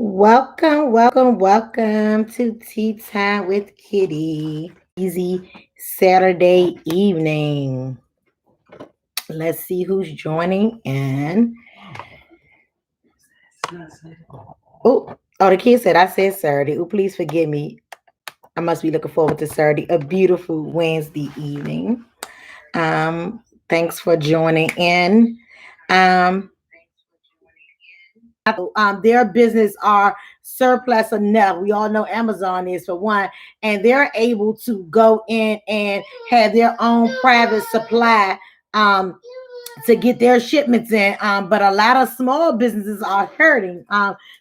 Welcome to Tea Time with Kitty. Easy Saturday evening. Let's see who's joining in. Oh, the kid said I said Saturday. Oh, please forgive me. I must be looking forward to Saturday, a beautiful Wednesday evening. Thanks for joining in. Um, their business are surplus enough. We all know Amazon is for one, and they're able to go in and have their own private supply to get their shipments in. But a lot of small businesses are hurting.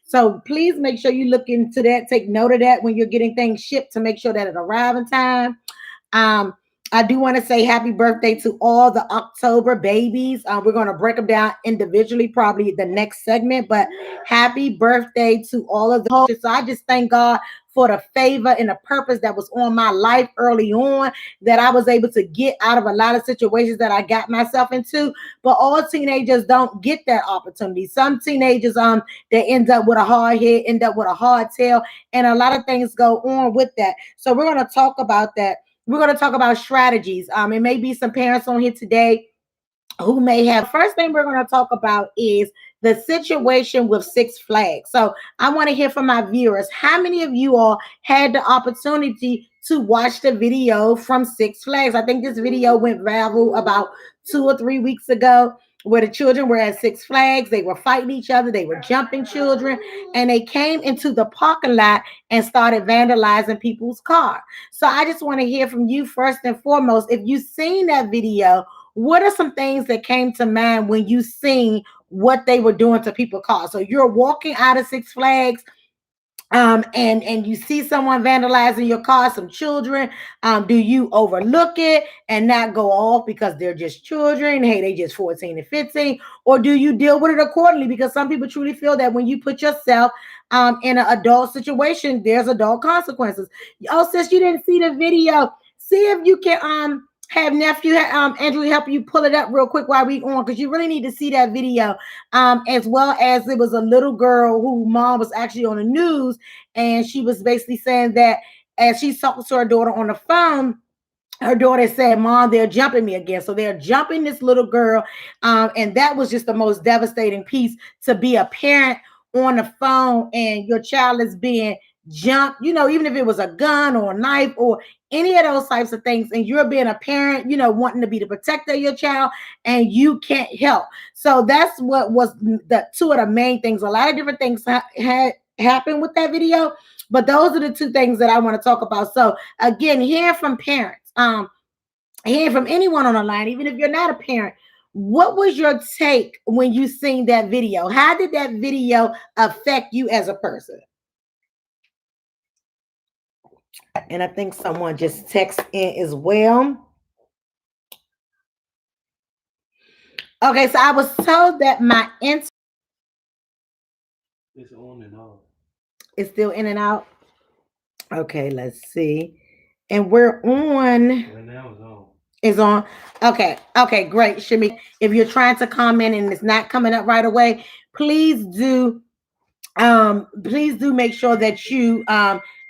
So please make sure you look into that. Take note of that when you're getting things shipped to make sure that it arrives in time. Um, I do want to say happy birthday to all the October babies. We're going to break them down individually, probably the next segment, but happy birthday to all of the. So I just thank God for the favor and the purpose that was on my life early on, that I was able to get out of a lot of situations that I got myself into. But all teenagers don't get that opportunity. Some teenagers, they end up with a hard head, end up with a hard tail, and a lot of things go on with that. So we're going to talk about that. We're going to talk about strategies. It may be some parents on here today who may have. First thing we're going to talk about is the situation with Six Flags. So I want to hear from my viewers. How many of you all had the opportunity to watch the video from Six Flags? I think this video went viral about 2 or 3 weeks ago, where the children were at Six Flags. They were fighting each other. They were jumping children, and they came into the parking lot and started vandalizing people's car. So I just want to hear from you first and foremost. If you've seen that video, what are some things that came to mind when you seen what they were doing to people's cars? So you're walking out of Six Flags, and you see someone vandalizing your car, some children. Do you overlook it and not go off because they're just children? Hey, they just 14 and 15. Or do you deal with it accordingly? Because some people truly feel that when you put yourself in an adult situation, there's adult consequences. Oh, sis, you didn't see the video. See if you can have nephew Andrew help you pull it up real quick while we on, because you really need to see that video. As well as it was a little girl who mom was actually on the news, and she was basically saying that as she talked to her daughter on the phone, her daughter said, "Mom, they're jumping me again." So they're jumping this little girl. And that was just the most devastating piece, to be a parent on the phone and your child is being jumped, even if it was a gun or a knife or any of those types of things, and you're being a parent, wanting to be the protector of your child, and you can't help. So that's what was the two of the main things. A lot of different things had happened with that video, but those are the two things that I want to talk about. So again, hearing from parents, hearing from anyone on the line, even if you're not a parent, what was your take when you seen that video? How did that video affect you as a person? And I think someone just texted in as well. Okay, so I was told that my internet It's on and off. is still in and out. Okay, let's see. And we're on. Right now it's on. Is on. Okay, great. Shami, if you're trying to comment and it's not coming up right away, please do make sure that you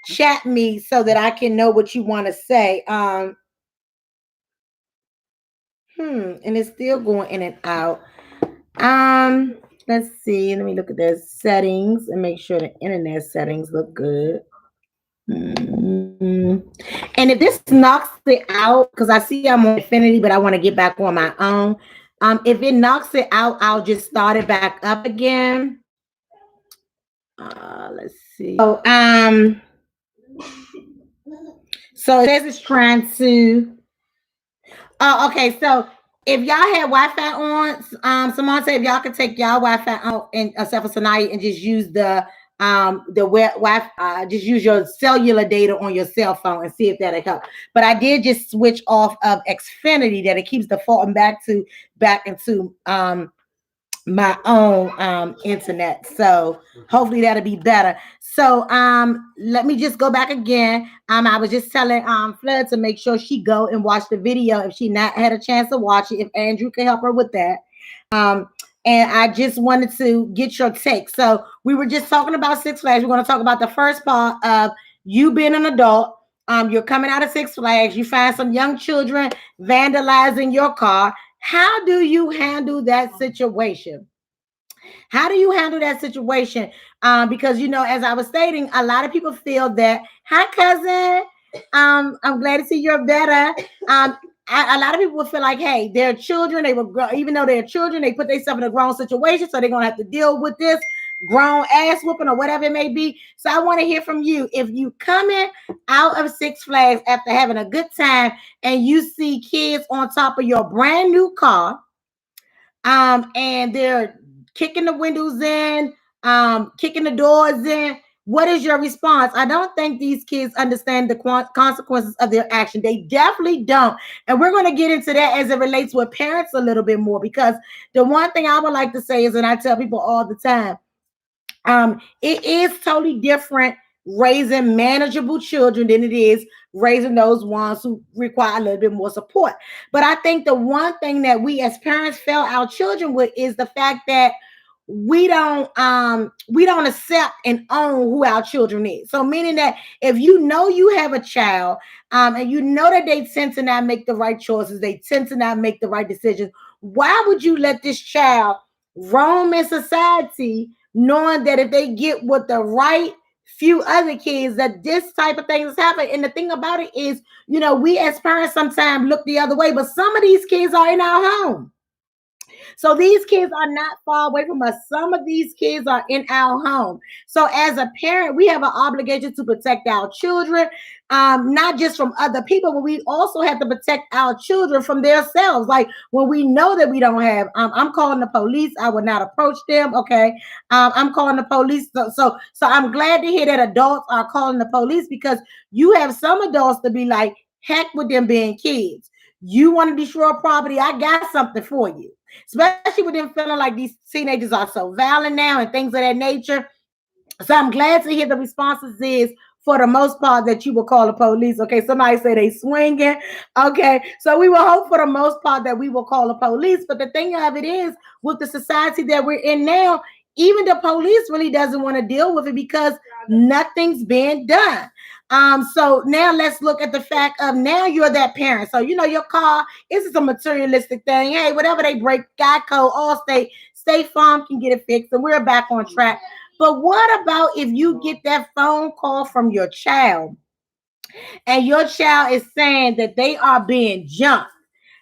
chat me so that I can know what you want to say. And it's still going in and out. Let's see. Let me look at their settings and make sure the internet settings look good. And if this knocks it out, because I see I'm on Infinity, but I want to get back on my own. If it knocks it out, I'll just start it back up again. Let's see. So it says it's trying to. Oh, okay. So if y'all had Wi-Fi on, someone said if y'all could take y'all Wi-Fi on, and except for tonight, and just use the web Wi-Fi, just use your cellular data on your cell phone and see if that'll help. But I did just switch off of Xfinity, that it keeps defaulting back into my own internet. So hopefully that'll be better. So let me just go back again. I was just telling Flood to make sure she go and watch the video if she not had a chance to watch it, if Andrew can help her with that. and I just wanted to get your take. So we were just talking about Six Flags. We're going to talk about the first part of you being an adult. You're coming out of Six Flags. You find some young children vandalizing your car. How do you handle that situation? How do you handle that situation? Because as I was stating, a lot of people feel that, hi cousin, I'm glad to see you're better. A lot of people will feel like, hey, they're children. They will grow, even though they're children, they put themselves in a grown situation, so they're gonna have to deal with this grown ass whooping or whatever it may be. So I want to hear from you. If you coming out of Six Flags after having a good time and you see kids on top of your brand new car, and they're kicking the windows in, kicking the doors in. What is your response? I don't think these kids understand the consequences of their action. They definitely don't. And we're going to get into that as it relates with parents a little bit more, because the one thing I would like to say is, and I tell people all the time, it is totally different raising manageable children than it is raising those ones who require a little bit more support. But I think the one thing that we as parents fail our children with is the fact that we don't accept and own who our children is. So meaning that if you know you have a child, and you know that they tend to not make the right choices, they tend to not make the right decisions, why would you let this child roam in society knowing that if they get with the right few other kids that this type of things happen? And the thing about it is, we as parents sometimes look the other way, but some of these kids are in our home. So these kids are not far away from us. Some of these kids are in our home. So as a parent, we have an obligation to protect our children, not just from other people, but we also have to protect our children from themselves. Like when we know that we don't have, I'm calling the police. I would not approach them. Okay, I'm calling the police. So I'm glad to hear that adults are calling the police, because you have some adults to be like, heck with them being kids. You want to destroy property? I got something for you. Especially with them feeling like these teenagers are so violent now and things of that nature. So I'm glad to hear the responses is, for the most part, that you will call the police. Okay, somebody say they swinging. Okay, so we will hope for the most part that we will call the police. But the thing of it is, with the society that we're in now, even the police really doesn't want to deal with it because nothing's being done. So now let's look at the fact of, now you're that parent. So your car is a materialistic thing. Hey, whatever they break, Geico, Allstate, State Farm can get it fixed, and we're back on track. But what about if you get that phone call from your child, and your child is saying that they are being jumped?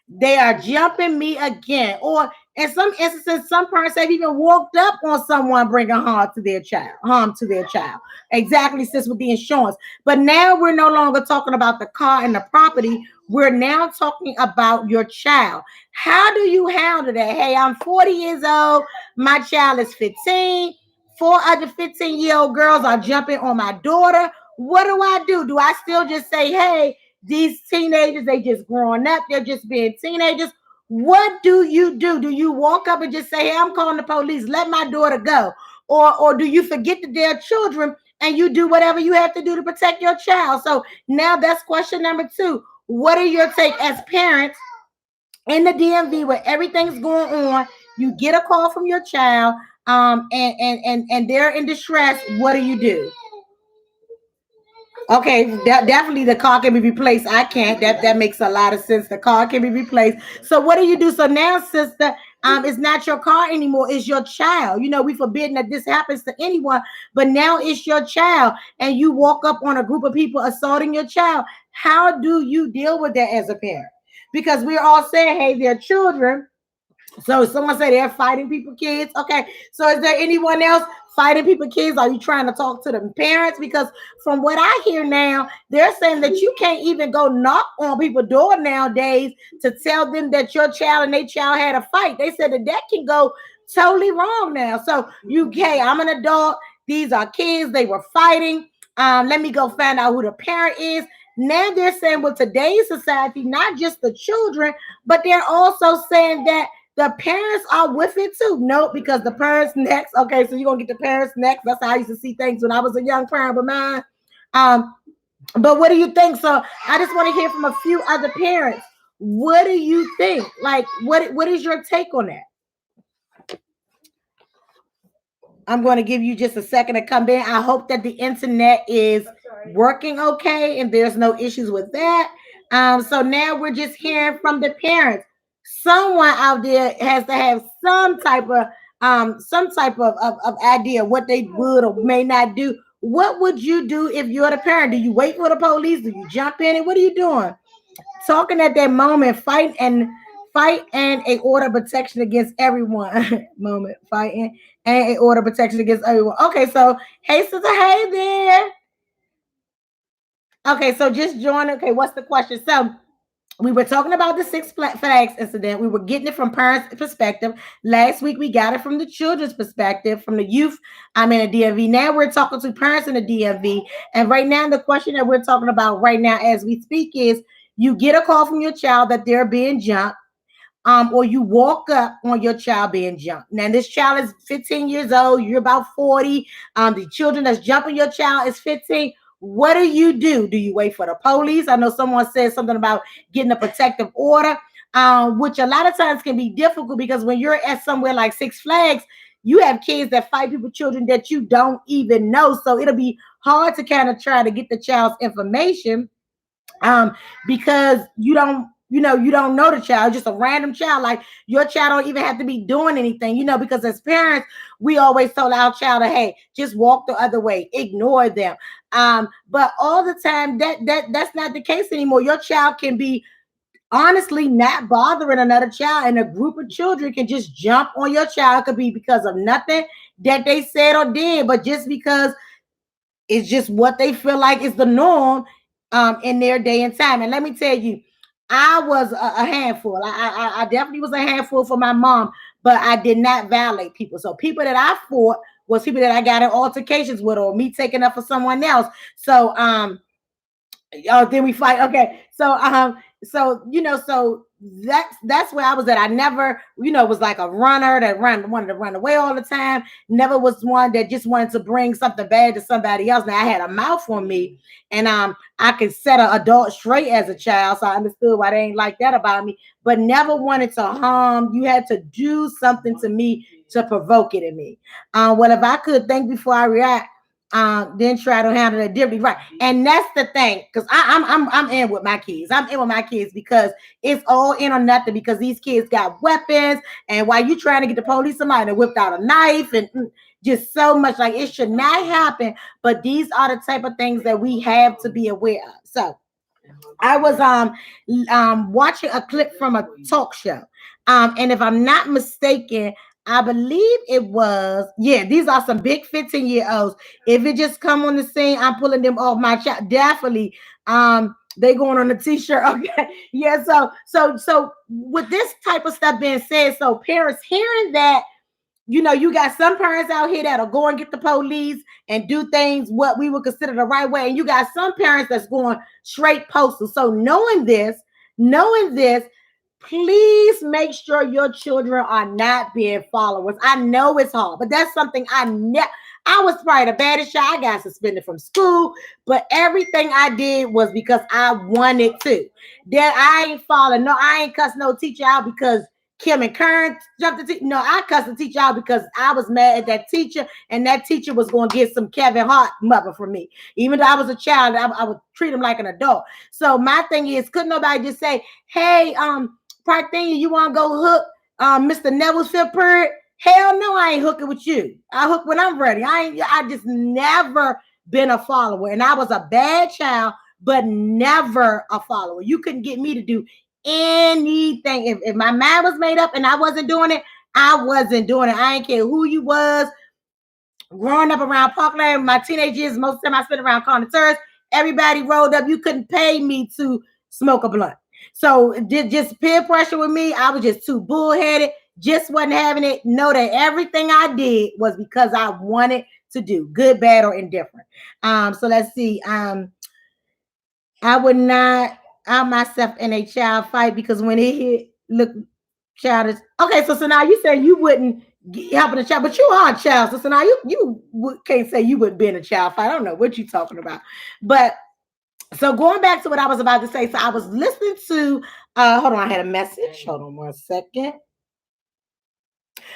They are jumping me again. Or in some instances, some parents have even walked up on someone bringing harm to their child. Exactly, sis, with the insurance. But now we're no longer talking about the car and the property. We're now talking about your child. How do you handle that? Hey, I'm 40 years old. My child is 15. Four other 15-year-old girls are jumping on my daughter. What do I do? Do I still just say, hey, these teenagers, they just growing up, they're just being teenagers? What do you do? Do you walk up and just say, hey, I'm calling the police, let my daughter go? Or do you forget that they're children and you do whatever you have to do to protect your child? So now that's question number two. What are your take as parents in the DMV where everything's going on? You get a call from your child, and they're in distress. What do you do? Okay, definitely the car can be replaced. I can't. That makes a lot of sense. The car can be replaced. So what do you do? So now, sister, it's not your car anymore. It's your child. We forbidden that this happens to anyone, but now it's your child, and you walk up on a group of people assaulting your child. How do you deal with that as a parent? Because we're all saying, hey, they're children. So someone say they're fighting people, kids. Okay. So is there anyone else fighting people, kids? Are you trying to talk to the parents? Because from what I hear now, they're saying that you can't even go knock on people's door nowadays to tell them that your child and their child had a fight. They said that can go totally wrong now. So hey, I'm an adult. These are kids. They were fighting. Let me go find out who the parent is. Now they're saying, with today's society, not just the children, but they're also saying that the parents are with it too. No, because the parents next. Okay, so you're gonna get the parents next. That's how I used to see things when I was a young parent of mine. Um, but what do you think? So I just want to hear from a few other parents. What do you think? Like, what is your take on that? I'm going to give you just a second to come in. I hope that the internet is working okay and there's no issues with that. So now we're just hearing from the parents. Someone out there has to have some type of idea what they would or may not do. What would you do if you're the parent? Do you wait for the police? Do you jump in? And what are you doing? Talking at that moment, fight and a order of protection against everyone. Moment, fighting and a order of protection against everyone. Okay, so hey sister, hey there. Okay, so just join. Okay, what's the question? So we were talking about the Six Flags incident. We were getting it from parents' perspective. Last week we got it from the children's perspective, from the youth. I'm in a DMV. Now we're talking to parents in the DMV. And right now, the question that we're talking about right now as we speak is you get a call from your child that they're being jumped, or you walk up on your child being jumped. Now, this child is 15 years old. You're about 40. The children that's jumping your child is 15. What do you do? Do you wait for the police? I know someone said something about getting a protective order, which a lot of times can be difficult because when you're at somewhere like Six Flags, you have kids that fight people, children that you don't even know. So it'll be hard to kind of try to get the child's information, because you don't know the child, just a random child. Like your child don't even have to be doing anything, because as parents, we always told our child, hey, just walk the other way, ignore them. But all the time that's not the case anymore. Your child can be honestly not bothering another child, and a group of children can just jump on your child. It could be because of nothing that they said or did, but just because it's just what they feel like is the norm in their day and time. And let me tell you, I was a handful. I definitely was a handful for my mom, but I did not violate people. So people that I fought was people that I got in altercations with, or me taking up for someone else. So oh, then we fight. Okay. So that's where I was at. I never, was like a runner that wanted to run away all the time. Never was one that just wanted to bring something bad to somebody else. Now I had a mouth on me, and I could set an adult straight as a child, so I understood why they ain't like that about me. But never wanted to harm. You had to do something to me to provoke it in me. Well, if I could think before I react, then try to handle it differently, right? And that's the thing, because I'm in with my kids. I'm in with my kids because it's all in or nothing. Because these kids got weapons, and while you trying to get the police, somebody that whipped out a knife, and just so much, like, it should not happen. But these are the type of things that we have to be aware of. So I was watching a clip from a talk show. And if I'm not mistaken, I believe it was, yeah, these are some big 15-year-olds. If it just come on the scene, I'm pulling them off my chat. Definitely. They going on a t-shirt. Okay. Yeah. So with this type of stuff being said, so parents hearing that, you got some parents out here that'll go and get the police and do things what we would consider the right way. And you got some parents that's going straight postal. So knowing this, please make sure your children are not being followers. I know it's hard, but that's something I was probably the baddest child. I got suspended from school, but everything I did was because I wanted to. That I ain't following. No, I ain't cuss no teacher out because Kim and Kern jumped the teacher. No, I cussed the teacher out because I was mad at that teacher, and that teacher was going to get some Kevin Hart mother from me. Even though I was a child, I would treat him like an adult. So my thing is, couldn't nobody just say, hey, Parthenia, you want to go hook Mr. Neville's fifth period? Hell no, I ain't hooking with you. I hook when I'm ready. I just never been a follower. And I was a bad child, but never a follower. You couldn't get me to do anything. If my mind was made up and I wasn't doing it, I wasn't doing it. I ain't care who you was. Growing up around Parkland, my teenage years, most of the time I spent around connoisseurs. Everybody rolled up. You couldn't pay me to smoke a blunt. So just peer pressure with me. I was just too bullheaded. Just wasn't having it. Know that everything I did was because I wanted to do, good, bad, or indifferent. So let's see. I would not out myself in a child fight because when it hit, look, child is okay. So now you say you wouldn't helping a child, but you are a child. So now you can't say you wouldn't be in a child fight. I don't know what you're talking about, but so going back to what I was about to say. So I was listening to. Hold on, I had a message. Hold on one second.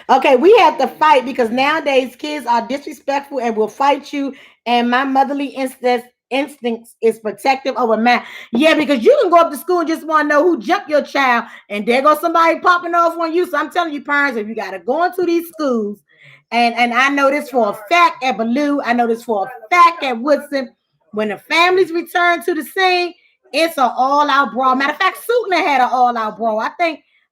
Okay, we have to fight because nowadays kids are disrespectful and will fight you. And my motherly instincts is protective over man. Yeah, because you can go up to school and just want to know who jumped your child, and there goes somebody popping off on you. So I'm telling you, parents, if you got to go into these schools, and I know this for a fact at Baloo, I know this for a fact at Woodson. When the families return to the scene, it's an all-out brawl. Matter of fact, Sutton had an all-out brawl. I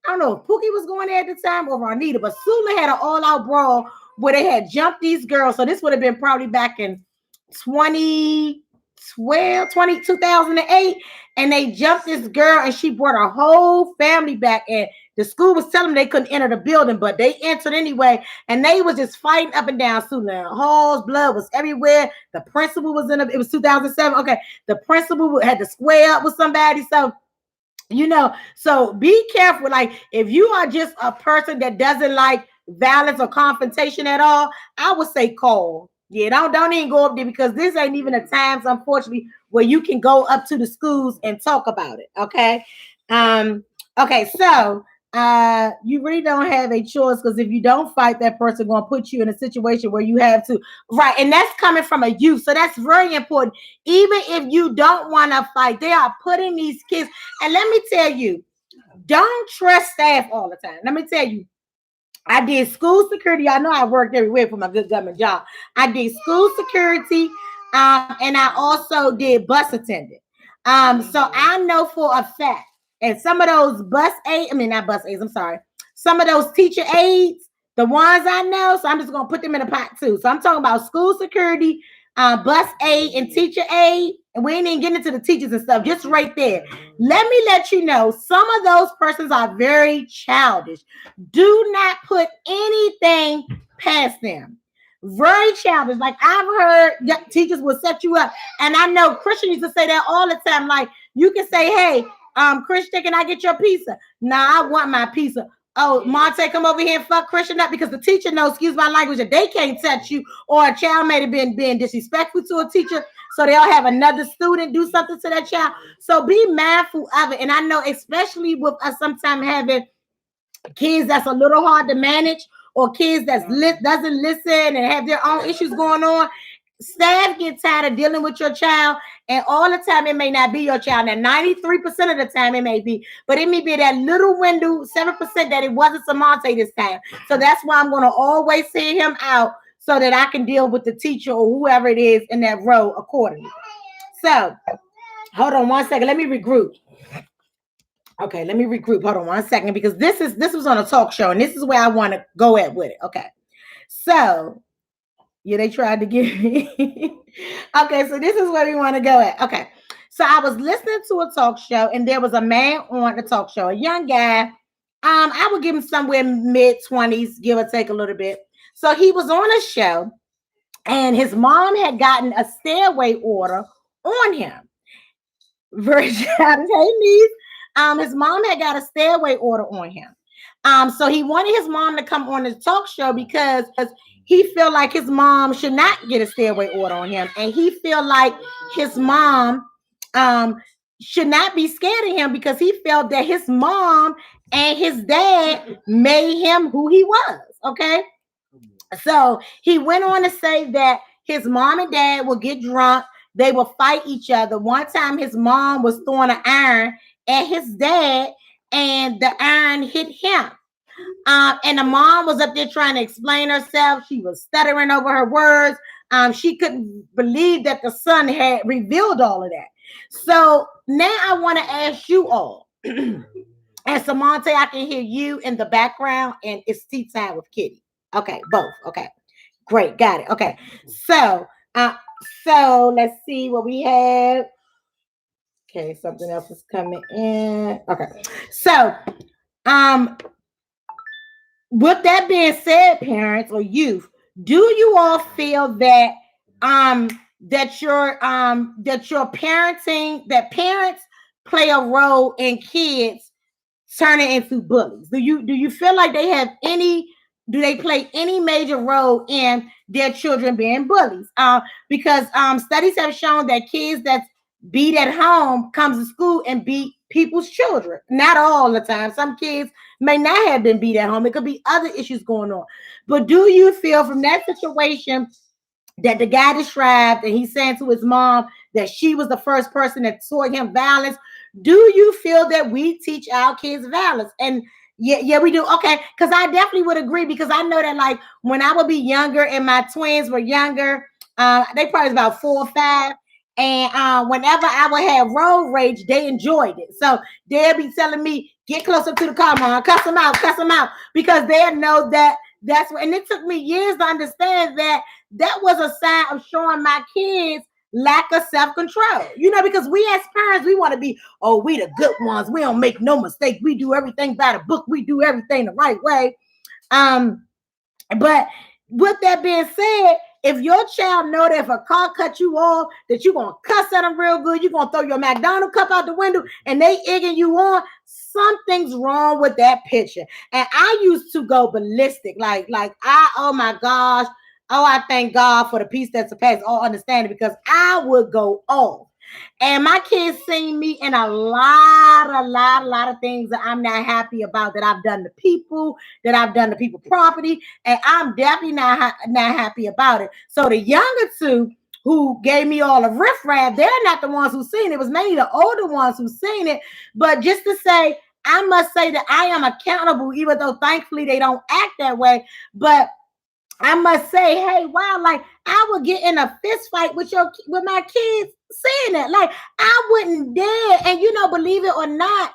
don't know if Pookie was going there at the time or Ronita, but Sula had an all-out brawl where they had jumped these girls. So this would have been probably back in 2012, 2008. And they jumped this girl and she brought her whole family back. And the school was telling them they couldn't enter the building, but they entered anyway. And they was just fighting up and down Sula. Halls, blood was everywhere. The principal was it was 2007. Okay. The principal had to square up with somebody. So so be careful. Like, if you are just a person that doesn't like violence or confrontation at all, I would say call. Yeah, don't even go up there because this ain't even the times, unfortunately, where you can go up to the schools and talk about it. Okay. Okay, so you really don't have a choice because if you don't fight, that person gonna put you in a situation where you have to, right, and that's coming from a youth, so that's very important. Even if you don't want to fight, they are putting these kids, and let me tell you, don't trust staff all the time. Let me tell you, I did school security. I know I worked everywhere for my good government job. I did school security, and I also did bus attendant. So I know for a fact, and some of those not bus aides, I'm sorry, some of those teacher aides, the ones I know, so I'm just gonna put them in a pot too. So I'm talking about school security, bus aide, and teacher aide. And we ain't even getting into the teachers and stuff, just right there. Let me let you know, some of those persons are very childish. Do not put anything past them. Very childish. Like, I've heard teachers will set you up. And I know Christian used to say that all the time. Like, you can say, hey, Christian, can I get your pizza? Nah, I want my pizza. Oh, Monte, come over here and fuck Christian up, because the teacher knows, excuse my language, that they can't touch you, or a child may have been being disrespectful to a teacher, so they'll have another student do something to that child. So be mindful of it. And I know, especially with us sometimes having kids that's a little hard to manage, or kids that doesn't listen and have their own issues going on. Staff get tired of dealing with your child, and all the time it may not be your child. Now, 93% of the time it may be, but it may be that little window, 7% that it wasn't Samante this time. So that's why I'm going to always send him out so that I can deal with the teacher or whoever it is in that row accordingly. So, hold on one second. Let me regroup. Okay, let me regroup. Hold on one second, because this was on a talk show, and this is where I want to go at with it. Okay, so yeah, they tried to get me. Okay, so this is where we want to go at. Okay, so I was listening to a talk show, and there was a man on the talk show, a young guy. I would give him somewhere mid-20s, give or take a little bit. So he was on a show, and his mom had gotten a stairway order on him. Very childish. Hey, niece. His mom had got a stairway order on him. So he wanted his mom to come on the talk show because he felt like his mom should not get a stairway order on him, and he felt like his mom should not be scared of him because he felt that his mom and his dad made him who he was. Okay, so he went on to say that his mom and dad will get drunk, they will fight each other. One time his mom was throwing an iron at his dad, and the iron hit him. And the mom was up there trying to explain herself. She was stuttering over her words. She couldn't believe that the son had revealed all of that. So now I want to ask you all, and Samante, I can hear you in the background, and it's tea time with Kitty. Okay, both. Okay, great, got it. Okay, so let's see what we have. Okay, something else is coming in. Okay, so with that being said, parents or youth, do you all feel that your parenting, that parents play a role in kids turning into bullies? Do you feel like do they play any major role in their children being bullies? Because studies have shown that kids beat at home comes to school and beat people's children. Not all the time. Some kids may not have been beat at home. It could be other issues going on. But do you feel from that situation that the guy described and he's saying to his mom that she was the first person that taught him violence? Do you feel that we teach our kids violence? And yeah, we do. Okay, because I definitely would agree, because I know that like when I would be younger and my twins were younger, they probably was about 4 or 5. And whenever I would have road rage, they enjoyed it. So they'll be telling me, "Get closer to the car, mom. Cuss them out," because they know that that's what. And it took me years to understand that that was a sign of showing my kids lack of self-control. Because we as parents, we want to be, oh, we the good ones. We don't make no mistake. We do everything by the book. We do everything the right way. Um, but with that being said, if your child know that if a car cut you off, that you're gonna cuss at them real good, you're gonna throw your McDonald's cup out the window, and they egging you on, something's wrong with that picture. And I used to go ballistic, oh my gosh, oh, I thank God for the peace that surpasses all understanding, because I would go off. And my kids seen me in a lot of things that I'm not happy about, that I've done to people, that I've done to people property, and I'm definitely not happy about it. So the younger two who gave me all the riffraff, they're not the ones who seen it. It was mainly the older ones who seen it. But just to say, I must say that I am accountable, even though thankfully they don't act that way. But I must say, hey, wow, like I would get in a fist fight with my kids saying that. Like I wouldn't dare. And believe it or not,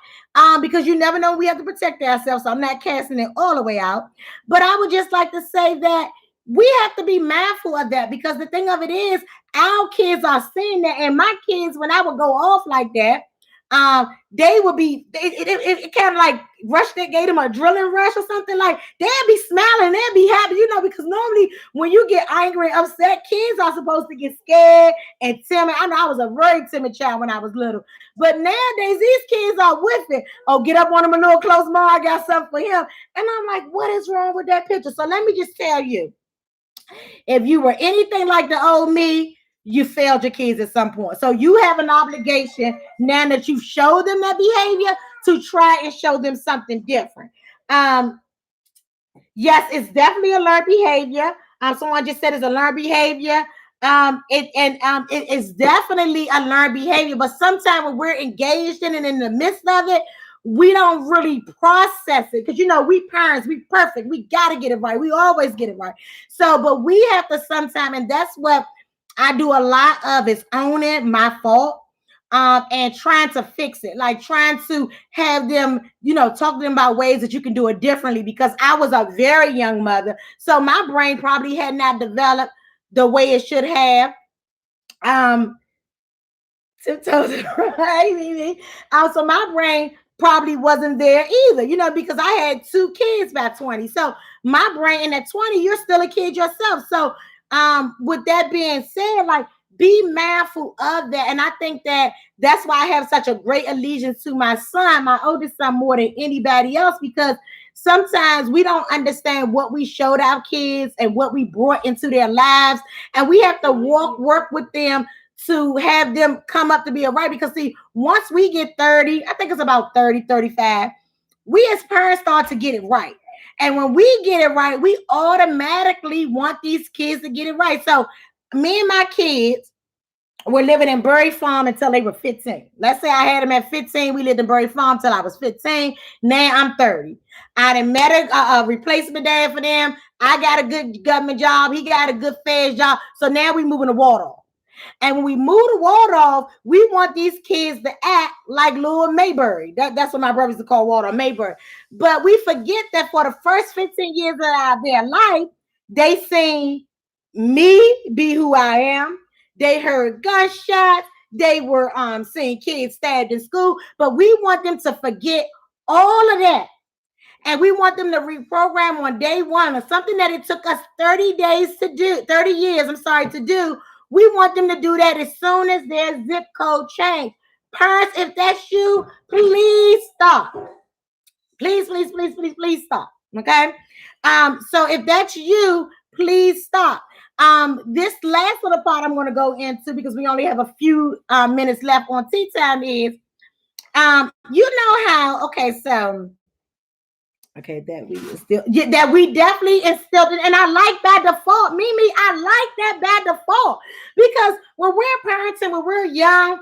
because you never know, we have to protect ourselves. So I'm not casting it all the way out. But I would just like to say that we have to be mindful of that, because the thing of it is, our kids are seeing that. And my kids, when I would go off like that, they would be, it kind of like rush, that gave them a drilling rush or something. Like they'd be smiling, they'd be happy, because normally when you get angry and upset, kids are supposed to get scared and timid. I know I was a very timid child when I was little, but nowadays these kids are with it. Oh, get up on him a little close, ma, I got something for him. And I'm like, what is wrong with that picture? So let me just tell you, if you were anything like the old me, you failed your kids at some point. So you have an obligation now that you've showed them that behavior to try and show them something different. Um, yes, it's definitely a learned behavior. Someone just said it's a learned behavior. It is definitely a learned behavior, but sometimes when we're engaged in it, in the midst of it, we don't really process it, because we parents, we perfect, we got to get it right, we always get it right. So but we have to sometimes, and that's what I do a lot of, is owning my fault, and trying to fix it, like trying to have them, talk to them about ways that you can do it differently, because I was a very young mother, so my brain probably had not developed the way it should have. Um, Tiptoes right. So my brain probably wasn't there either, because I had 2 kids by 20. So my brain, in at 20, you're still a kid yourself. So with that being said, like be mindful of that. And I think that that's why I have such a great allegiance to my son, my oldest son, more than anybody else, because sometimes we don't understand what we showed our kids and what we brought into their lives. And we have to work with them to have them come up to be all right. Because see, once we get 30, I think it's about 30, 35, we as parents start to get it right. And when we get it right, we automatically want these kids to get it right. So me and my kids were living in Bury Farm until they were 15. Let's say I had them at 15. We lived in Bury Farm till I was 15. Now I'm 30. I done met a replacement dad for them. I got a good government job. He got a good feds job. So now we moving to Waldorf. And when we move to Waldorf, we want these kids to act like Lil Mayberry. That's what my brothers used to call Waldorf, Mayberry. But we forget that for the first 15 years of their life, they seen me be who I am. They heard gunshots. They were seeing kids stabbed in school. But we want them to forget all of that. And we want them to reprogram on day one, or something that it took us 30 days to do, 30 years, to do. We want them to do that as soon as their zip code change. Parents, if that's you, please stop. Please, please, please, please, please stop. Okay. So if that's you, please stop. This last little part I'm going to go into because we only have a few minutes left on tea time is, you know how, okay, so okay, that we still, yeah, that we definitely instilled it, and I like by default, Mimi. I like that by default because when we're parenting, when we're young,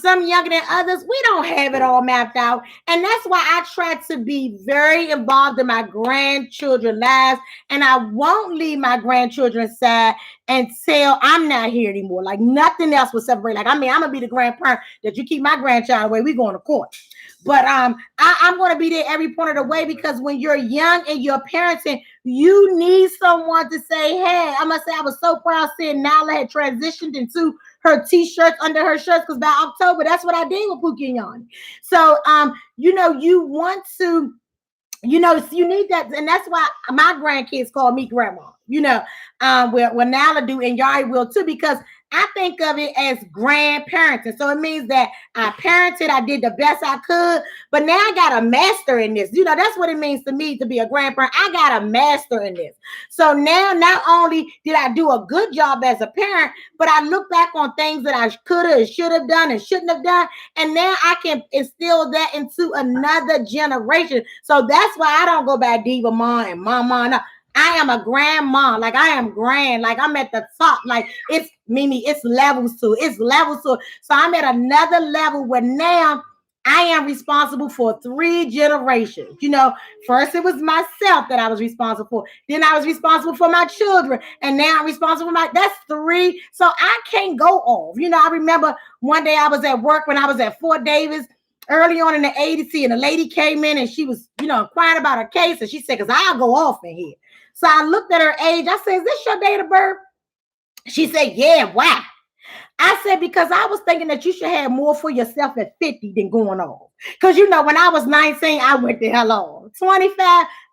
some younger than others, we don't have it all mapped out, and that's why I try to be very involved in my grandchildren's lives, and I won't leave my grandchildren's side until I'm not here anymore. Like nothing else will separate. Like I mean, I'm gonna be the grandparent that you keep my grandchild away. We going to court. But I'm going to be there every point of the way because when you're young and you're parenting, you need someone to say, "Hey," I must say, I was so proud seeing Nala had transitioned into her t-shirts under her shirts because by October, that's what I did with Pookie and Yanni. So, you want to, you need that, and that's why my grandkids call me grandma. Where Nala do and Yari will too, because I think of it as grandparenting. So it means that I parented, I did the best I could, but now I got a master in this. That's what it means to me to be a grandparent. I got a master in this. So now not only did I do a good job as a parent, but I look back on things that I could have, should have done, and shouldn't have done. And now I can instill that into another generation. So that's why I don't go by Diva Mom and Mama. No. I am a grandma. Like I am grand. Like I'm at the top. Like it's Mimi. It's levels to it. It's levels to it. So I'm at another level where now I am responsible for 3 generations. First it was myself that I was responsible for. Then I was responsible for my children. And now I'm responsible for that's 3. So I can't go off. I remember one day I was at work when I was at Fort Davis early on in the 80s, and a lady came in and she was, inquiring about her case. And she said, because I'll go off in here. So I looked at her age. I said, is this your date of birth? She said, yeah, why? I said, because I was thinking that you should have more for yourself at 50 than going on. Because, when I was 19, I went to hell on. 25,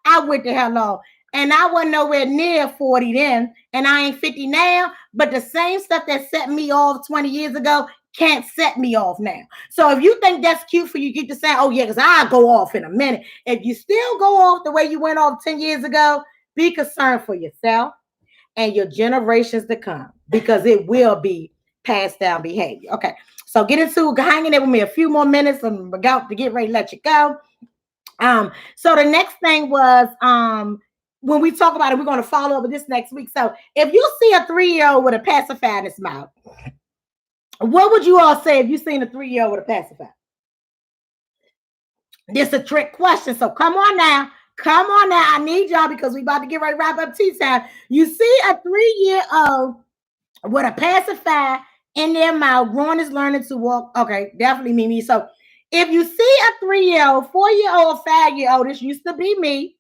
I went to hell on. And I wasn't nowhere near 40 then. And I ain't 50 now. But the same stuff that set me off 20 years ago can't set me off now. So if you think that's cute for you, keep to saying, oh, yeah, because I'll go off in a minute. If you still go off the way you went off 10 years ago, be concerned for yourself and your generations to come because it will be passed down behavior. Okay, so get into hanging there with me a few more minutes. I'm about to get ready to let you go. So the next thing was when we talk about it, we're going to follow up with this next week. So if you see a 3-year-old with a pacifier in his mouth, what would you all say if you seen a 3-year-old with a pacifier? This is a trick question. So come on now. Come on now. I need y'all because we about to get ready to wrap up tea time. You see a 3-year-old with a pacifier in their mouth, growing is learning to walk. Okay, definitely Mimi. So if you see a 3-year-old, 4-year-old, 5-year-old, this used to be me.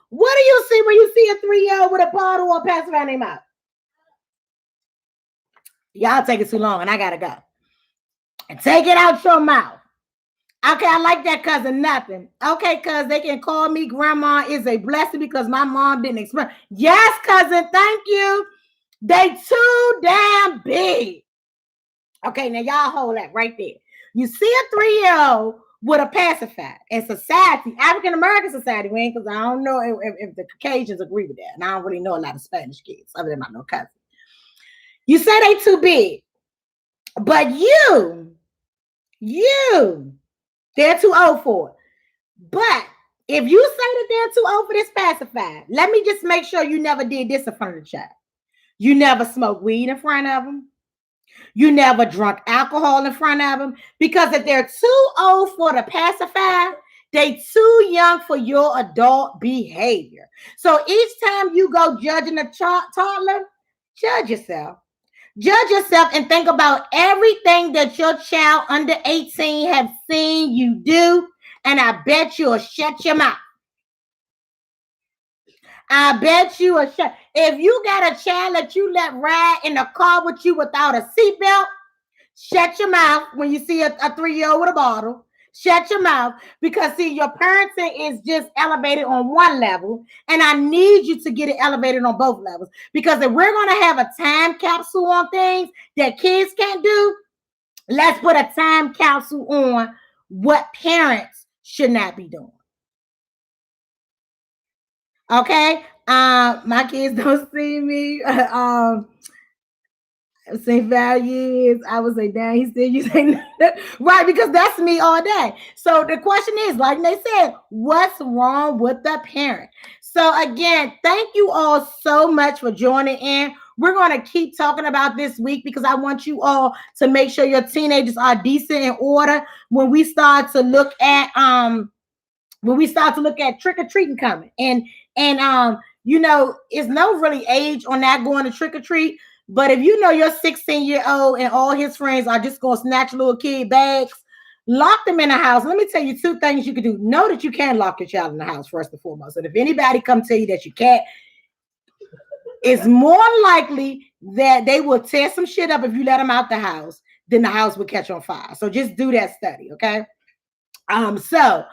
What do you see when you see a 3-year-old with a bottle or a pacifier in their mouth? Y'all take it too long and I gotta go. And take it out your mouth. Okay, I like that, cousin. Nothing. Okay, cuz they can call me grandma is a blessing because my mom didn't express. Yes, cousin. Thank you. They too damn big. Okay, now y'all hold that right there. You see a 3-year-old with a pacifier in society, African American society, because I don't know if the Caucasians agree with that. And I don't really know a lot of Spanish kids other than my no cousin. You say they too big, but they're too old for it. But if you say that they're too old for this pacifier, let me just make sure you never did this in front of the child. You never smoked weed in front of them. You never drunk alcohol in front of them. Because if they're too old for the pacifier, they too young for your adult behavior. So each time you go judging a toddler, judge yourself. Judge yourself and think about everything that your child under 18 have seen you do. And I bet you'll shut your mouth. I bet you a shut. If you got a child that you let ride in the car with you without a seatbelt, shut your mouth when you see a 3-year-old with a bottle. Shut your mouth because see, your parenting is just elevated on one level, and I need you to get it elevated on both levels. Because if we're going to have a time capsule on things that kids can't do, let's put a time capsule on what parents should not be doing. Okay, My kids don't see me. Say 5 years. I would say, damn, he said you say right, because that's me all day. So the question is, like they said, what's wrong with the parent? So again, thank you all so much for joining in. We're going to keep talking about this week because I want you all to make sure your teenagers are decent in order when we start to look at trick or treating coming. And it's no really age on that going to trick or treat. But if you know your 16-year-old and all his friends are just gonna snatch little kid bags, lock them in the house. Let me tell you two things you can do. Know that you can lock your child in the house first and foremost. And if anybody come tell you that you can't, it's more likely that they will tear some shit up if you let them out the house than the house will catch on fire. So just do that study, okay? So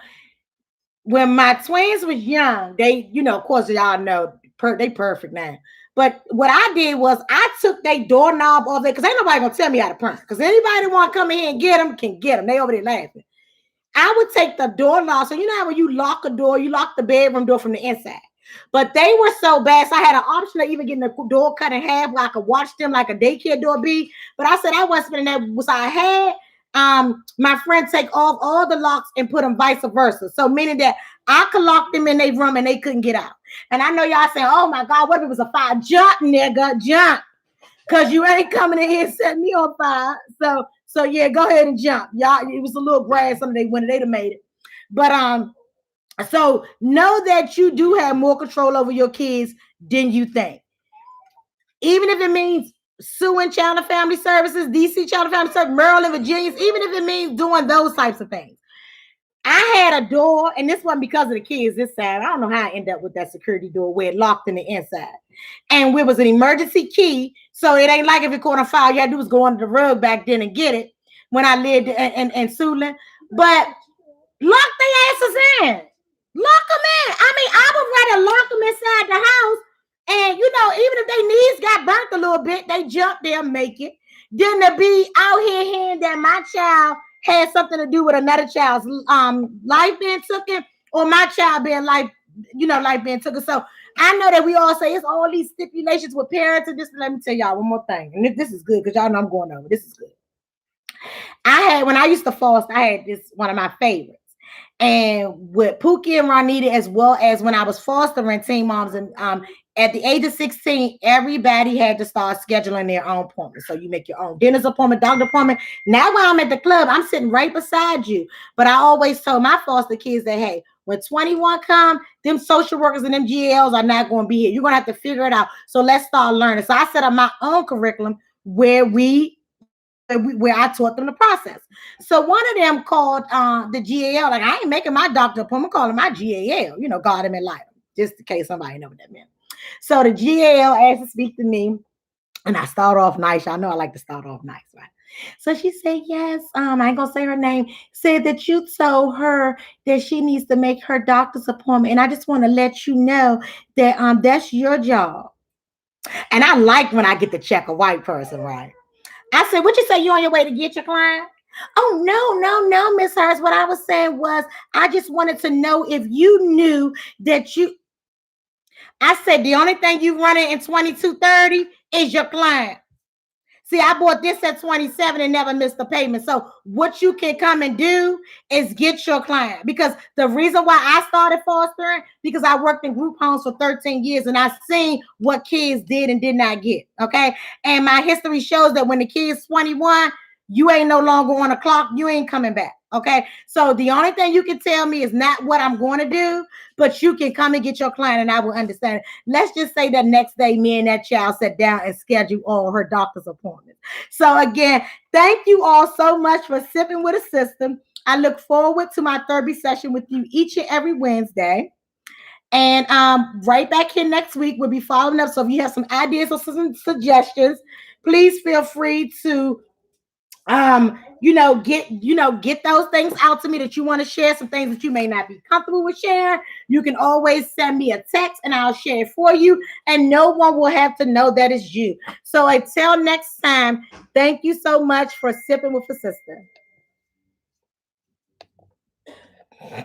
when my twins was young, they, of course, y'all know they perfect now. But what I did was I took their doorknob off there because ain't nobody gonna tell me how to parent. Because anybody want to come in here and get them can get them. They over there laughing. I would take the doorknob. So you know how when you lock a door, you lock the bedroom door from the inside. But they were so bad, so I had an option of even getting the door cut in half where I could watch them like a daycare door be. But I said I wasn't spending that. Was I had my friend take off all the locks and put them vice versa. So meaning that I could lock them in their room and they couldn't get out. And I know y'all saying, "Oh my God, what if it was a fire? Jump, nigga, jump, cause you ain't coming in here and setting me on fire." So yeah, go ahead and jump, y'all. It was a little grass under they window, they'd have made it. But so know that you do have more control over your kids than you think, even if it means suing Child and Family Services, DC Child and Family Services, Maryland, Virginia, even if it means doing those types of things. I had a door, and this wasn't because of the kids this time. I don't know how I ended up with that security door where it locked in the inside. And it was an emergency key, so it ain't like if it caught on fire, you had to do was go under the rug back then and get it when I lived in Suitland. But lock their asses in. Lock them in. I mean, I would rather lock them inside the house. And, even if their knees got burnt a little bit, they jump there, make it. Than to be out here hearing that my child had something to do with another child's life being taken, or my child being life being taken. So I know that we all say it's all these stipulations with parents and this. Let me tell y'all one more thing. And this is good because y'all know I'm going over. This is good. When I used to foster, I had this one of my favorites. And with Pookie and Ronita, as well as when I was fostering teen moms, and at the age of 16, everybody had to start scheduling their own appointments. So you make your own dentist appointment, doctor appointment. Now when I'm at the club, I'm sitting right beside you. But I always told my foster kids that, hey, when 21 come, them social workers and them GLs are not going to be here. You're going to have to figure it out. So let's start learning. So I set up my own curriculum where where I taught them the process. So one of them called the GAL. Like, I ain't making my doctor appointment, I'm calling my GAL, God him and light him, just in case somebody know what that meant. So the GAL asked to speak to me, and I start off nice. I know I like to start off nice, right? So she said, yes, I ain't gonna say her name, said that you told her that she needs to make her doctor's appointment. And I just want to let you know that that's your job. And I like when I get to check a white person, right? I said, what you say, you on your way to get your client? Oh, no, Miss Hurst. What I was saying was, I just wanted to know if you knew that I said, the only thing you running in 2230 is your client. See, I bought this at 27 and never missed a payment. So what you can come and do is get your client. Because the reason why I started fostering, because I worked in group homes for 13 years and I seen what kids did and did not get. Okay. And my history shows that when the kid's 21, you ain't no longer on the clock. You ain't coming back. Okay. So the only thing you can tell me is not what I'm going to do, but you can come and get your client and I will understand. Let's just say that next day, me and that child sat down and scheduled all her doctor's appointments. So again, thank you all so much for sipping with a system. I look forward to my therapy session with you each and every Wednesday. And right back here next week, we'll be following up. So if you have some ideas or some suggestions, please feel free to get those things out to me that you want to share, some things that you may not be comfortable with sharing. You can always send me a text and I'll share it for you, and no one will have to know that it's you. So until next time, thank you so much for sipping with a sister.